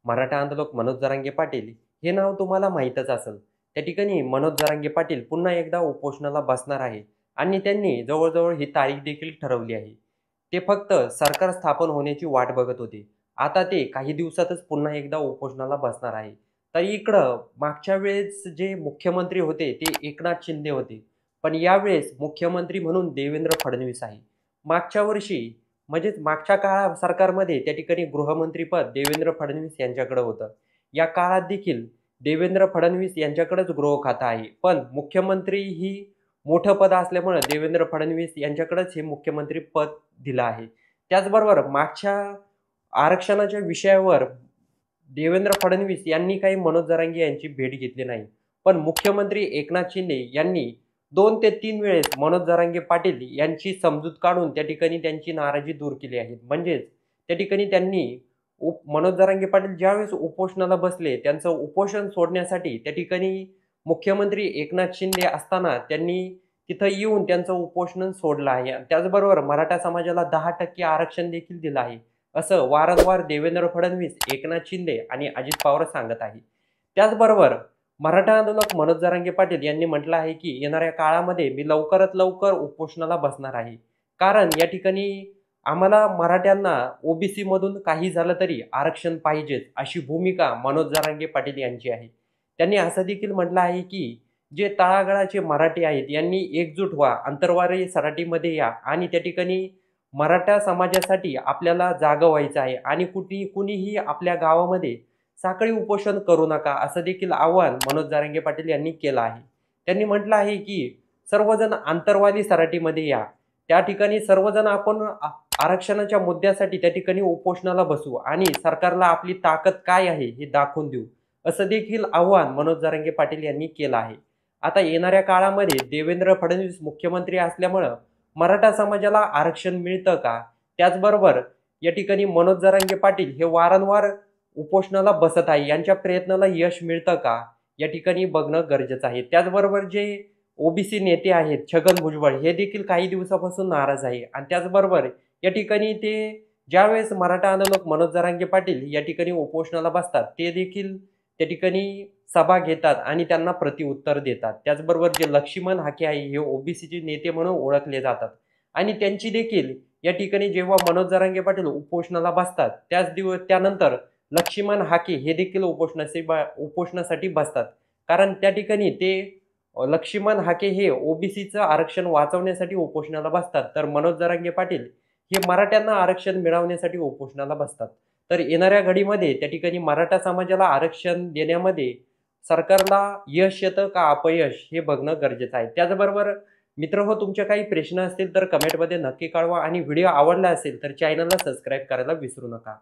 मराठा आंदोलक मनोज जरांगे पाटील हे नाव तुम्हाला माहीतच असेल. त्या ठिकाणी मनोज जरांगे पाटील पुन्हा एकदा उपोषणाला बसणार आहे आणि त्यांनी जवळजवळ ही तारीख देखील ठरवली आहे. ते फक्त सरकार स्थापन होण्याची वाट बघत होते. आता ते काही दिवसातच पुन्हा एकदा उपोषणाला बसणार आहे. तर इकडं मागच्या वेळेस जे मुख्यमंत्री होते ते एकनाथ शिंदे होते. पण यावेळेस मुख्यमंत्री म्हणून देवेंद्र फडणवीस आहे. मागच्या वर्षी म्हणजेच मागच्या सरकारमध्ये त्या ठिकाणी गृहमंत्रीपद देवेंद्र फडणवीस यांच्याकडे होतं. या काळात देखील देवेंद्र फडणवीस यांच्याकडेच गृह खातं आहे. पण मुख्यमंत्री ही मोठं पद असल्यामुळे देवेंद्र फडणवीस यांच्याकडेच हे मुख्यमंत्री पद दिलं आहे. त्याचबरोबर मागच्या आरक्षणाच्या विषयावर देवेंद्र फडणवीस यांनी काही मनोज जरांगे यांची भेट घेतली नाही. पण मुख्यमंत्री एकनाथ शिंदे यांनी 2 ते 3 वेळेस मनोज जरांगे पाटील यांची समजूत काढून त्या ठिकाणी त्यांची नाराजी दूर केली आहे. म्हणजेच त्या ठिकाणी त्यांनी मनोज जरांगे पाटील ज्यावेळेस उपोषणाला बसले, त्यांचं उपोषण सोडण्यासाठी त्या ठिकाणी मुख्यमंत्री एकनाथ शिंदे असताना त्यांनी तिथं येऊन त्यांचं उपोषण सोडलं आहे. त्याचबरोबर मराठा समाजाला 10% आरक्षण देखील दिलं आहे. असं वारंवार देवेंद्र फडणवीस, एकनाथ शिंदे आणि अजित पवार सांगत आहे. त्याचबरोबर मराठा आंदोलक मनोज जरांगे पाटील यांनी म्हटलं आहे की येणाऱ्या काळामध्ये मी लवकरात लवकर उपोषणाला बसणार आहे. कारण या ठिकाणी आम्हाला मराठ्यांना ओबीसी मधून काही झालं तरी आरक्षण पाहिजेच, अशी भूमिका मनोज जरांगे पाटील यांची आहे. त्यांनी असं देखील म्हटलं आहे की जे तळागाळाचे मराठी आहेत यांनी एकजूट व्हा, आंतरवाली सराटीमध्ये या आणि त्या ठिकाणी मराठा समाजासाठी आपल्याला जागं व्हायचं आहे आणि कुणीही आपल्या गावामध्ये साखळी उपोषण करू नका, असं देखील आवाहन मनोज जरांगे पाटील यांनी केलं आहे. त्यांनी म्हटलं आहे की सर्वजण आंतरवाली सराटीमध्ये या, त्या ठिकाणी सर्वजण आपण आरक्षणाच्या मुद्द्यासाठी त्या ठिकाणी उपोषणाला बसू आणि सरकारला आपली ताकद काय आहे हे दाखवून देऊ, असं देखील आवाहन मनोज जरांगे पाटील यांनी केलं आहे. आता येणाऱ्या काळामध्ये देवेंद्र फडणवीस मुख्यमंत्री असल्यामुळं मराठा समाजाला आरक्षण मिळतं का? त्याचबरोबर या ठिकाणी मनोज जरांगे पाटील हे वारंवार उपोषणाला बसत आहे, यांच्या प्रयत्नाला यश मिळतं का? या ठिकाणी बघणं गरजेचं आहे. त्याचबरोबर जे ओबीसी नेते आहेत छगन भुजबळ हे देखील काही दिवसापासून नाराज आहे आणि त्याचबरोबर या ठिकाणी ते ज्यावेळेस मराठा आंदोलक मनोज जरांगे पाटील या ठिकाणी उपोषणाला बसतात ते देखील त्या ठिकाणी सभा घेतात आणि त्यांना प्रतिउत्तर देतात. त्याचबरोबर जे लक्ष्मण हाके आहे हे ओबीसीचे नेते म्हणून ओळखले जातात आणि त्यांची देखील या ठिकाणी जेव्हा मनोज जरांगे पाटील उपोषणाला बसतात त्यानंतर लक्ष्मण हाके हे देखील उपोषणासाठी बसतात. कारण त्या ठिकाणी ते लक्ष्मण हाके हे ओबीसीचं आरक्षण वाचवण्यासाठी उपोषणाला बसतात, तर मनोज जरांगे पाटील हे मराठ्यांना आरक्षण मिळवण्यासाठी उपोषणाला बसतात. तर येणाऱ्या घडीमध्ये त्या ठिकाणी मराठा समाजाला आरक्षण देण्यामध्ये सरकारला यश येतं का अपयश हे बघणं गरजेचं आहे. त्याचबरोबर मित्रहो, तुमचे काही प्रश्न असतील तर कमेंटमध्ये नक्की कळवा आणि व्हिडिओ आवडला असेल तर चॅनलला सबस्क्राईब करायला विसरू नका.